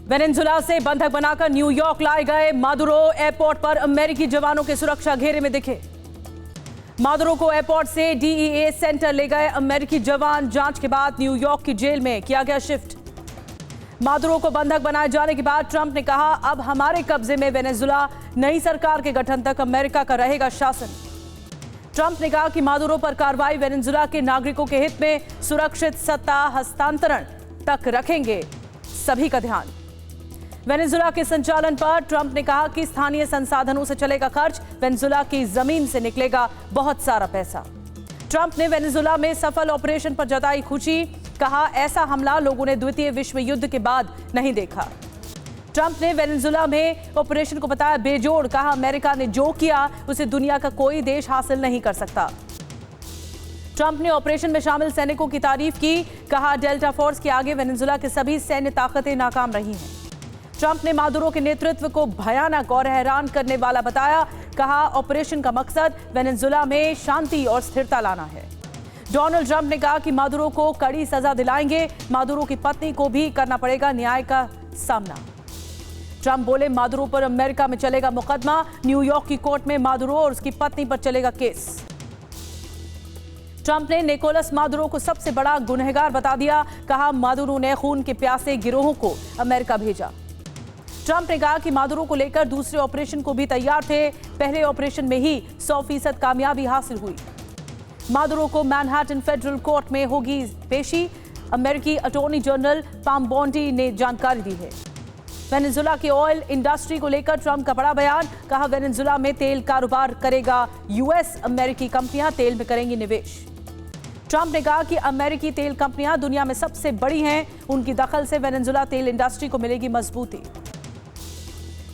Venezuela से बंधक बनाकर न्यूयॉर्क लाए गए मादुरो एयरपोर्ट पर अमेरिकी जवानों के सुरक्षा घेरे में दिखे। मादुरो को एयरपोर्ट से डीईए सेंटर ले गए अमेरिकी जवान। जांच के बाद न्यूयॉर्क की जेल में किया गया शिफ्ट। मादुरो को बंधक बनाए जाने के बाद ट्रंप ने कहा, अब हमारे कब्जे में वेनेजुला, नई सरकार के गठन तक अमेरिका का रहेगा शासन। ट्रंप ने कहा कि मादुरो पर कार्रवाई वेनेजुला के नागरिकों के हित में सुरक्षित सत्ता हस्तांतरण तक रखेंगे सभी का ध्यान। वेनेजुला के संचालन पर ट्रंप ने कहा कि स्थानीय संसाधनों से चलेगा खर्च, वेनेजुला की जमीन से निकलेगा बहुत सारा पैसा। ट्रंप ने वेनेजुला में सफल ऑपरेशन पर जताई खुशी। कहा, ऐसा हमला लोगों ने द्वितीय विश्व युद्ध के बाद नहीं देखा। ट्रंप ने वेनेजुला में ऑपरेशन को बताया बेजोड़। कहा, अमेरिका ने जो किया उसे दुनिया का कोई देश हासिल नहीं कर सकता। ट्रंप ने ऑपरेशन में शामिल सैनिकों की तारीफ की। कहा, डेल्टा फोर्स के आगे वेनेजुला की सभी सैन्य ताकतें नाकाम रही हैं। ट्रंप ने मादुरो के नेतृत्व को भयानक और हैरान करने वाला बताया। कहा, ऑपरेशन का मकसद वेनेजुला में शांति और स्थिरता लाना है। डोनाल्ड ट्रंप ने कहा कि मादुरो को कड़ी सजा दिलाएंगे। मादुरो की पत्नी को भी करना पड़ेगा न्याय का सामना। ट्रंप बोले, मादुरो पर अमेरिका में चलेगा मुकदमा। न्यूयॉर्क की कोर्ट में मादुरो और उसकी पत्नी पर चलेगा केस। ट्रंप ने निकोलस मादुरो को सबसे बड़ा गुनहगार बता दिया। कहा, मादुरो ने खून के प्यासे गिरोहों को अमेरिका भेजा। ट्रंप ने कहा कि मादुरो को लेकर दूसरे ऑपरेशन को भी तैयार थे। पहले ऑपरेशन में ही 100% कामयाबी हासिल हुई। मादुरो को मैनहट्टन फेडरल कोर्ट में होगी पेशी। अमेरिकी अटॉर्नी जनरल पाम बॉन्डी ने जानकारी दी है। वेनेजुला की ऑयल इंडस्ट्री को लेकर ट्रंप का बड़ा बयान। कहा, वेनेजुला में तेल कारोबार करेगा यूएस। अमेरिकी कंपनियां तेल में करेंगी निवेश। ट्रंप ने कहा कि अमेरिकी तेल कंपनियां दुनिया में सबसे बड़ी हैं। उनकी दखल से वेनेजुला तेल इंडस्ट्री को मिलेगी मजबूती।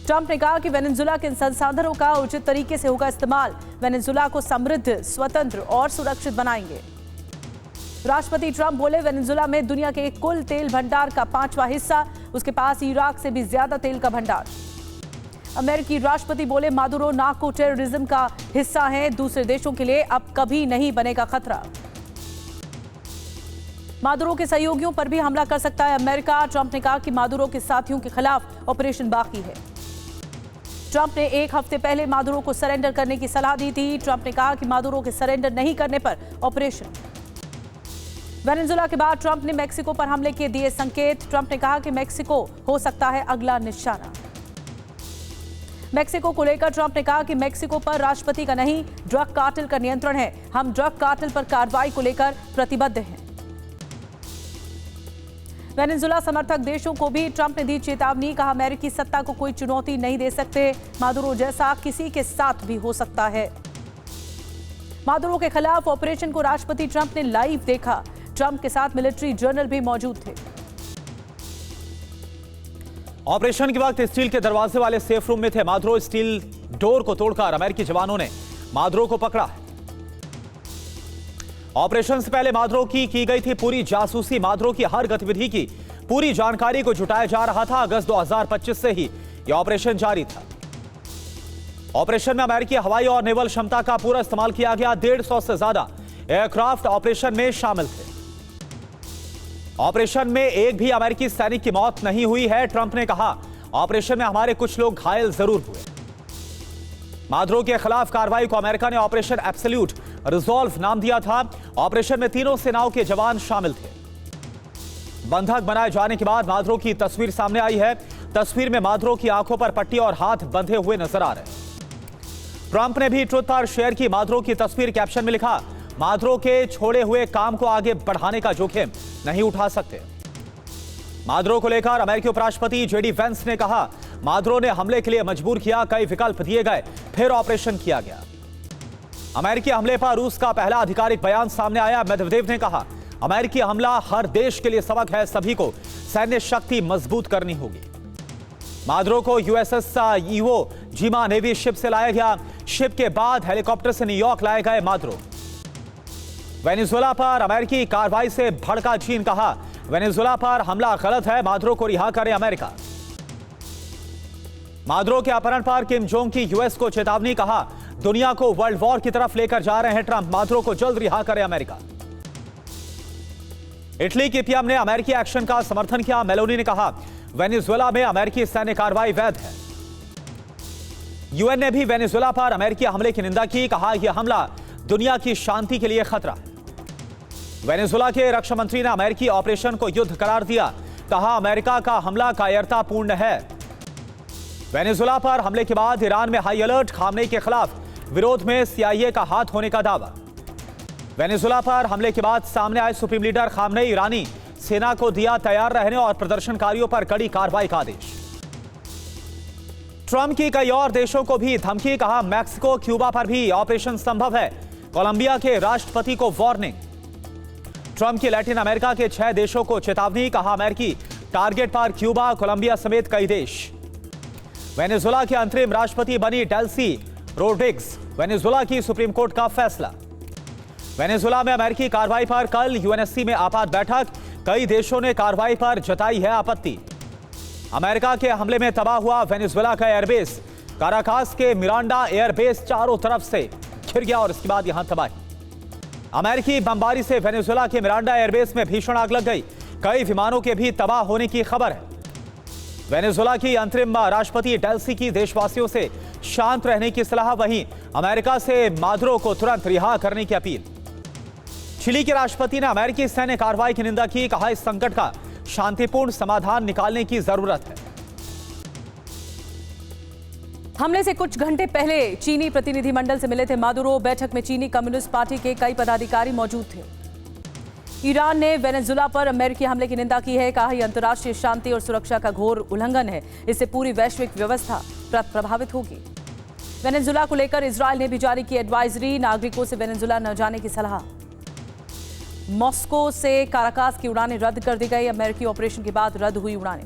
ट्रंप ने कहा कि वेनेजुला के संसाधनों का उचित तरीके से होगा इस्तेमाल। वेनेजुला को समृद्ध, स्वतंत्र और सुरक्षित बनाएंगे। राष्ट्रपति ट्रंप बोले, वेनेजुला में दुनिया के कुल तेल भंडार का 5वां हिस्सा। उसके पास इराक से भी ज्यादा तेल का भंडार। अमेरिकी राष्ट्रपति बोले, मादुरो नार्को टेररिज्म का हिस्सा है। दूसरे देशों के लिए अब कभी नहीं बनेगा खतरा। मादुरो के सहयोगियों पर भी हमला कर सकता है अमेरिका। ट्रंप ने कहा कि मादुरो के साथियों के खिलाफ ऑपरेशन बाकी है। ट्रंप ने एक हफ्ते पहले मादुरो को सरेंडर करने की सलाह दी थी। ट्रंप ने कहा कि मादुरो के सरेंडर नहीं करने पर ऑपरेशन। वेनेजुला के बाद ट्रंप ने मेक्सिको पर हमले के दिए संकेत। ट्रंप ने कहा कि मेक्सिको हो सकता है अगला निशाना। मेक्सिको को लेकर ट्रंप ने कहा कि मेक्सिको पर राष्ट्रपति का नहीं, ड्रग कार्टेल का नियंत्रण है। हम ड्रग कार्टेल पर कार्रवाई को लेकर प्रतिबद्ध हैं। वेनेजुला समर्थक देशों को भी ट्रंप ने दी चेतावनी। कहा, अमेरिकी सत्ता को कोई चुनौती नहीं दे सकते। मादुरो जैसा किसी के साथ भी हो सकता है। मादुरो के खिलाफ ऑपरेशन को राष्ट्रपति ट्रंप ने लाइव देखा। ट्रंप के साथ मिलिट्री जनरल भी मौजूद थे। ऑपरेशन के वक्त स्टील के दरवाजे वाले सेफ रूम में थे। मादुरो स्टील डोर को तोड़कर अमेरिकी जवानों ने मादुरो को पकड़ा। ऑपरेशन से पहले मादुरो की गई थी पूरी जासूसी। मादुरो की हर गतिविधि की पूरी जानकारी को जुटाया जा रहा था। अगस्त 2025 से ही यह ऑपरेशन जारी था। ऑपरेशन में अमेरिकी हवाई और नेवल क्षमता का पूरा इस्तेमाल किया गया। 150 से ज्यादा एयरक्राफ्ट ऑपरेशन में शामिल थे। ऑपरेशन में एक भी अमेरिकी सैनिक की मौत नहीं हुई है। ट्रंप ने कहा, ऑपरेशन में हमारे कुछ लोग घायल जरूर हुए। मादुरो के खिलाफ कार्रवाई को अमेरिका ने ऑपरेशन एब्सोल्यूट रिजॉल्व नाम दिया था। ऑपरेशन में तीनों सेनाओं के जवान शामिल थे। बंधक बनाए जाने के बाद मादुरो की तस्वीर सामने आई है। तस्वीर में मादुरो की आंखों पर पट्टी और हाथ बंधे हुए नजर आ रहे। ट्रंप ने भी ट्विटर पर शेयर की मादुरो की तस्वीर। कैप्शन में लिखा, मादुरो के छोड़े हुए काम को आगे बढ़ाने का जोखिम नहीं उठा सकते। मादुरो को लेकर अमेरिकी उपराष्ट्रपति जेडी वेंस ने कहा, मादुरो ने हमले के लिए मजबूर किया। कई विकल्प दिए गए, फिर ऑपरेशन किया गया। अमेरिकी हमले पर रूस का पहला आधिकारिक बयान सामने आया। मेदवेदेव ने कहा, अमेरिकी हमला हर देश के लिए सबक है। सभी को सैन्य शक्ति मजबूत करनी होगी। मादुरो को यूएसएस इवो जिमा नेवी शिप से लाया गया। शिप के बाद हेलीकॉप्टर से न्यूयॉर्क लाए गए मादुरो। वेनेजुला पर अमेरिकी कार्रवाई से भड़का चीन। कहा, वेनेजुला पर हमला गलत है। मादुरो को रिहा करे अमेरिका। मादुरो के अपहरण पर किम जोंग की यूएस को चेतावनी। कहा, दुनिया को वर्ल्ड वॉर की तरफ लेकर जा रहे हैं ट्रंप। मादुरो को जल्द रिहा करे अमेरिका। इटली के पीएम ने अमेरिकी एक्शन का समर्थन किया। मेलोनी ने कहा, वेनेजुएला में अमेरिकी सैन्य कार्रवाई वैध है। यूएन ने भी वेनेजुएला पर अमेरिकी हमले की निंदा की, कहा यह हमला दुनिया की शांति के लिए खतरा है। वेनेजुएला के रक्षा मंत्री ने अमेरिकी ऑपरेशन को युद्ध करार दिया, कहा अमेरिका का हमला कायरतापूर्ण है। वेनेजुएला पर हमले के बाद ईरान में हाई अलर्ट, खामनेई के खिलाफ विरोध में सीआईए का हाथ होने का दावा। वेनेजुएला पर हमले के बाद सामने आए सुप्रीम लीडर खामनेई, ईरानी सेना को दिया तैयार रहने और प्रदर्शनकारियों पर कड़ी कार्रवाई का आदेश। ट्रंप की कई और देशों को भी धमकी, कहा मैक्सिको क्यूबा पर भी ऑपरेशन संभव है। कोलंबिया के राष्ट्रपति को वार्निंग। ट्रंप की लैटिन अमेरिका के 6 देशों को चेतावनी, कहा अमेरिकी टारगेट पर क्यूबा, कोलंबिया समेत कई देश। वेनेजुएला के अंतरिम राष्ट्रपति बनी डेल्सी रोड्रिग्स, वेनेजुएला की सुप्रीम कोर्ट का फैसला। वेनेजुएला में अमेरिकी कार्रवाई पर कल यूएनएससी में आपात बैठक, कई देशों ने कार्रवाई पर जताई है आपत्ति। अमेरिका के हमले में तबाह हुआ वेनेजुएला का एयरबेस, काराकास के मिरांडा एयरबेस चारों तरफ से घिर गया और इसके बाद यहां तबाही। अमेरिकी बमबारी से वेनेजुएला के मिरांडा एयरबेस में भीषण आग लग गई, कई विमानों के भी तबाह होने की खबर है। वेनेजुएला की अंतरिम राष्ट्रपति डेल्सी की देशवासियों से शांत रहने की सलाह, वहीं अमेरिका से मादुरो को तुरंत रिहा करने की अपील। चिली के राष्ट्रपति ने अमेरिकी सैन्य कार्रवाई की निंदा की, कहा इस संकट का शांतिपूर्ण समाधान निकालने की जरूरत है। हमले से कुछ घंटे पहले चीनी प्रतिनिधिमंडल से मिले थे मादुरो। बैठक में चीनी कम्युनिस्ट पार्टी के कई पदाधिकारी मौजूद थे। ईरान ने वेनेजुएला पर अमेरिकी हमले की निंदा की है, कहा यह अंतर्राष्ट्रीय शांति और सुरक्षा का घोर उल्लंघन है, इससे पूरी वैश्विक व्यवस्था प्रभावित होगी। वेनेजुएला को लेकर इजरायल ने भी जारी की एडवाइजरी, नागरिकों से वेनेजुएला न जाने की सलाह। मॉस्को से काराकास की उड़ानें रद्द कर दी गई, अमेरिकी ऑपरेशन के बाद रद्द हुई उड़ानें।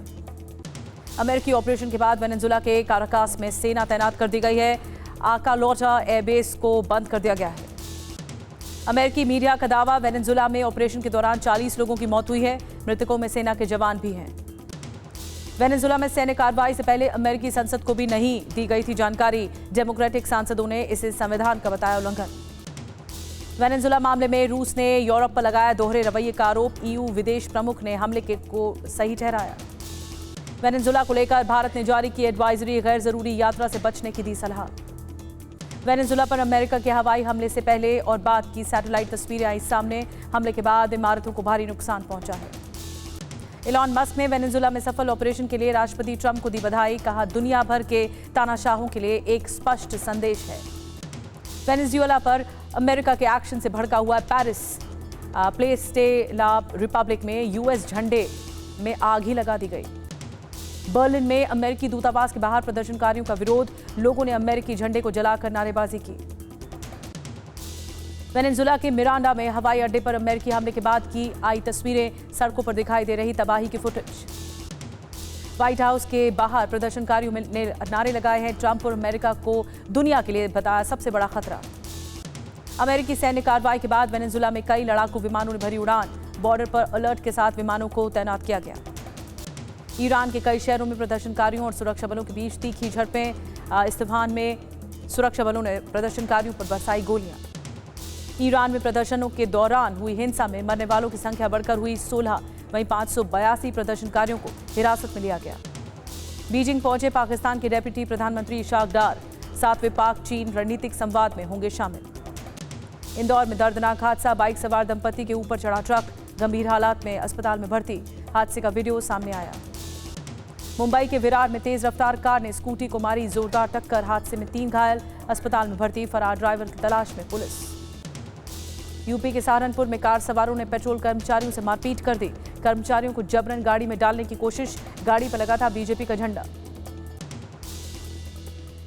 अमेरिकी ऑपरेशन के बाद वेनेजुएला के काराकास में सेना तैनात कर दी गई है। आकालोटा एयरबेस को बंद कर दिया गया है। अमेरिकी मीडिया का दावा, वेनेजुएला में ऑपरेशन के दौरान 40 लोगों की मौत हुई है, मृतकों में सेना के जवान भी हैं। वेनेजुएला में सैन्य कार्रवाई से पहले अमेरिकी संसद को भी नहीं दी गई थी जानकारी, डेमोक्रेटिक सांसदों ने इसे संविधान का बताया उल्लंघन। वेनेजुएला मामले में रूस ने यूरोप पर लगाया दोहरे रवैये का आरोप, ईयू विदेश प्रमुख ने हमले को सही ठहराया। वेनेजुएला को लेकर भारत ने जारी की एडवाइजरी, गैर जरूरी यात्रा से बचने की दी सलाह। वेनेजुएला पर अमेरिका के हवाई हमले से पहले और बाद की सैटेलाइट तस्वीरें आई सामने, हमले के बाद इमारतों को भारी नुकसान पहुंचा है। इलॉन मस्क ने वेनेजुएला में सफल ऑपरेशन के लिए राष्ट्रपति ट्रंप को दी बधाई, कहा दुनिया भर के तानाशाहों के लिए एक स्पष्ट संदेश है। वेनेजुएला पर अमेरिका के एक्शन से भड़का हुआ Paris Place de la Republic में यूएस झंडे में आग ही लगा दी गई। बर्लिन में अमेरिकी दूतावास के बाहर प्रदर्शनकारियों का विरोध, लोगों ने अमेरिकी झंडे को जलाकर नारेबाजी की। वेनेजुएला के मिरांडा में हवाई अड्डे पर अमेरिकी हमले के बाद की आई तस्वीरें, सड़कों पर दिखाई दे रही तबाही की फुटेज। व्हाइट हाउस के बाहर प्रदर्शनकारियों ने नारे लगाए हैं, ट्रंप और अमेरिका को दुनिया के लिए बताया सबसे बड़ा खतरा। अमेरिकी सैन्य कार्रवाई के बाद वेनेजुएला में कई लड़ाकू विमानों ने भरी उड़ान, बॉर्डर पर अलर्ट के साथ विमानों को तैनात किया गया। ईरान के कई शहरों में प्रदर्शनकारियों और सुरक्षा बलों के बीच तीखी झड़पें, इस्फहान में सुरक्षा बलों ने प्रदर्शनकारियों पर बरसाई गोलियां। ईरान में प्रदर्शनों के दौरान हुई हिंसा में मरने वालों की संख्या बढ़कर हुई 16, वहीं 582 प्रदर्शनकारियों को हिरासत में लिया गया। बीजिंग पहुंचे पाकिस्तान के डेप्यूटी प्रधानमंत्री इशाक डार, 7वें पाक चीन रणनीतिक संवाद में होंगे शामिल। इंदौर में दर्दनाक हादसा, बाइक सवार दंपति के ऊपर चढ़ा ट्रक, गंभीर हालात में अस्पताल में भर्ती, हादसे का वीडियो सामने आया। मुंबई के विरार में तेज रफ्तार कार ने स्कूटी को मारी जोरदार टक्कर, हादसे में 3 घायल, अस्पताल में भर्ती, फरार ड्राइवर की तलाश में पुलिस। यूपी के सहारनपुर में कार सवारों ने पेट्रोल कर्मचारियों से मारपीट कर दी, कर्मचारियों को जबरन गाड़ी में डालने की कोशिश, गाड़ी पर लगा था बीजेपी का झंडा।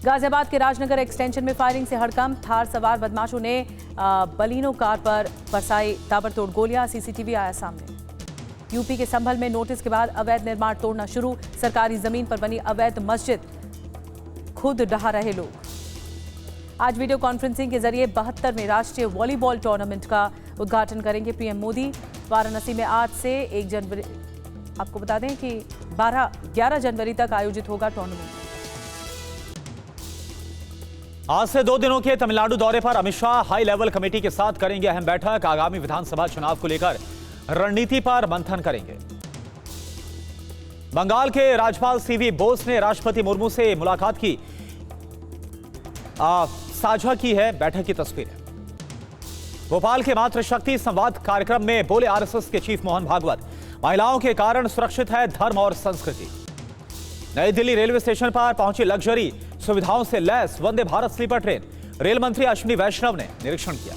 गाजियाबाद के राजनगर एक्सटेंशन में फायरिंग से हड़कंप, थार सवार बदमाशों ने बलिनो कार पर बरसाई ताबड़तोड़ गोलियां, सीसीटीवी आया सामने। यूपी के संभल में नोटिस के बाद अवैध निर्माण तोड़ना शुरू, सरकारी जमीन पर बनी अवैध मस्जिद खुद ढहा रहे लोग। आज वीडियो कॉन्फ्रेंसिंग के जरिए 72वें राष्ट्रीय वॉलीबॉल टूर्नामेंट का उद्घाटन करेंगे पीएम मोदी। वाराणसी में आज से 1 जनवरी, आपको बता दें कि 11 जनवरी तक आयोजित होगा टूर्नामेंट। आज से 2 दिनों के तमिलनाडु दौरे पर Amit Shah high level committee के साथ करेंगे अहम बैठक, आगामी विधानसभा चुनाव को लेकर रणनीति पर मंथन करेंगे। बंगाल के राज्यपाल सीवी बोस ने राष्ट्रपति मुर्मू से मुलाकात की साझा की है बैठक की तस्वीरें। भोपाल के मातृशक्ति संवाद कार्यक्रम में बोले आरएसएस के चीफ मोहन भागवत, महिलाओं के कारण सुरक्षित है धर्म और संस्कृति। नई दिल्ली रेलवे स्टेशन पर पहुंची लग्जरी सुविधाओं से lace Vande Bharat sleeper train, rail मंत्री अश्विनी वैष्णव ने निरीक्षण किया।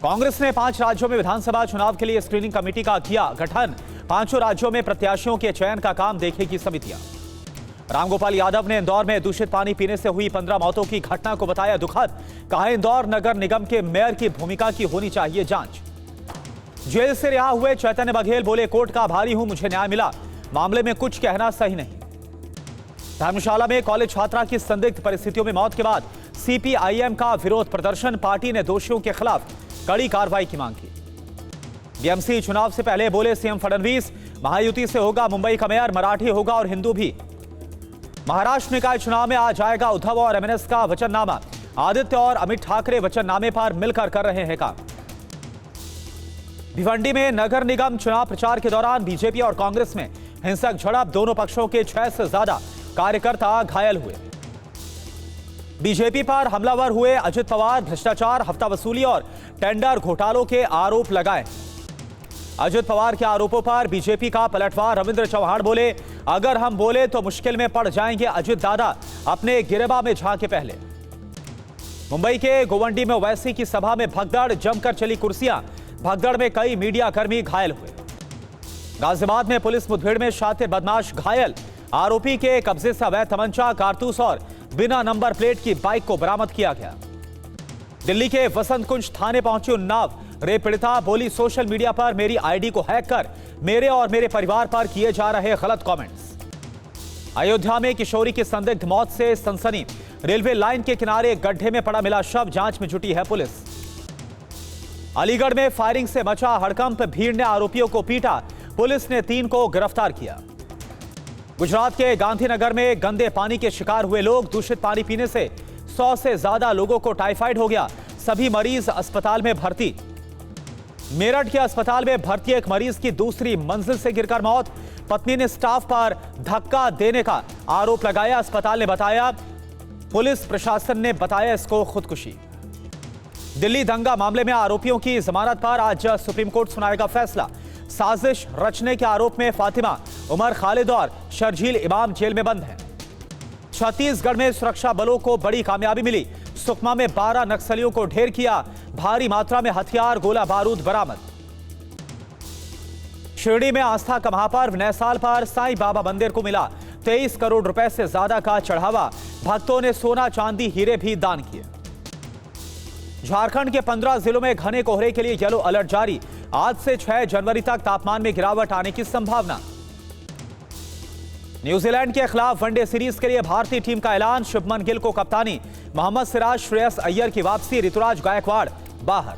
कांग्रेस ने 5 राज्यों में विधानसभा चुनाव के लिए स्क्रीनिंग कमेटी का किया गठन, 5 राज्यों में प्रत्याशियों के चयन का काम देखेगी समितियां। रामगोपाल यादव ने इंदौर में दूषित पानी पीने से हुई 15 मौतों की घटना को बताया दुखद, कहा इंदौर नगर निगम के मेयर की भूमिका की होनी चाहिए जांच। जेल से रिहा हुए चैतन्य बघेल बोले, कोर्ट का आभारी हूं, मुझे न्याय मिला, मामले में कुछ कहना सही नहीं। धर्मशाला में कॉलेज छात्रा की संदिग्ध परिस्थितियों में मौत के बाद सीपीआईएम का विरोध प्रदर्शन, पार्टी ने दोषियों के खिलाफ कड़ी कार्रवाई की मांग की। बीएमसी चुनाव से पहले बोले सीएम फडणवीस, महायुति से होगा मुंबई का मेयर, मराठी होगा और हिंदू भी। महाराष्ट्र निकाय चुनाव में आज आएगा उद्धव और एमएनएस का वचननामा, आदित्य और अमित ठाकरे वचननामे पर मिलकर कर रहे हैं काम। भिवंडी में नगर निगम चुनाव प्रचार के दौरान बीजेपी और कांग्रेस में हिंसक झड़प, दोनों पक्षों के 6 से ज्यादा कार्यकर्ता घायल हुए। बीजेपी पर हमलावर हुए अजित पवार, भ्रष्टाचार, हफ्ता वसूली और टेंडर घोटालों के आरोप लगाए। अजित पवार के आरोपों पर बीजेपी का पलटवार, रविंद्र चौहान बोले, अगर हम बोले तो मुश्किल में पड़ जाएंगे अजित दादा, अपने गिरेबा में झांके पहले। मुंबई के गोवंडी में ओवैसी की सभा में भगदड़, जमकर चली कुर्सियां, भगदड़ में कई मीडिया कर्मी घायल हुए। गाजियाबाद में पुलिस मुठभेड़ में शातिर बदमाश घायल, आरोपी के कब्जे से अवैध तमंचा, कारतूस और बिना नंबर प्लेट की बाइक को बरामद किया गया। दिल्ली के वसंत कुंज थाने पहुंची उन्नाव रेप पीड़िता, बोली सोशल मीडिया पर मेरी आईडी को हैक कर मेरे और मेरे परिवार पर किए जा रहे गलत कमेंट्स। अयोध्या में किशोरी की संदिग्ध मौत से सनसनी, रेलवे लाइन के किनारे गड्ढे में पड़ा मिला शव, जांच में जुटी है पुलिस। अलीगढ़ में फायरिंग से मचा हड़कंप, भीड़ ने आरोपियों को पीटा, पुलिस ने 3 को गिरफ्तार किया। गुजरात के गांधीनगर में गंदे पानी के शिकार हुए लोग, दूषित पानी पीने से 100 से ज्यादा लोगों को टाइफाइड हो गया, सभी मरीज अस्पताल में भर्ती। मेरठ के अस्पताल में भर्ती एक मरीज की दूसरी मंजिल से गिरकर मौत, पत्नी ने स्टाफ पर धक्का देने का आरोप लगाया, अस्पताल ने बताया, पुलिस प्रशासन ने बताया इसको खुदकुशी। दिल्ली दंगा मामले में आरोपियों की जमानत पर आज सुप्रीम कोर्ट सुनाएगा फैसला। साजिश रचने के आरोप में फातिमा, उमर खालिद और शर्जील इमाम जेल में बंद हैं। छत्तीसगढ़ में सुरक्षा बलों को बड़ी कामयाबी मिली, सुकमा में 12 नक्सलियों को ढेर किया, भारी मात्रा में हथियार, गोला बारूद बरामद। शिरडी में आस्था का महापर्व नैसाल पर साईं बाबा मंदिर को मिला 23 करोड़ रुपए से ज्यादा का चढ़ावा, भक्तों ने सोना, चांदी, हीरे भी दान किए। झारखंड के 15 जिलों में घने कोहरे के लिए येलो अलर्ट जारी, आज से 6 जनवरी तक तापमान में गिरावट आने की संभावना। न्यूजीलैंड के खिलाफ वनडे सीरीज के लिए भारतीय टीम का ऐलान, शुभमन गिल को कप्तानी, मोहम्मद सिराज, श्रेयस अय्यर की वापसी, ऋतुराज गायकवाड़ बाहर।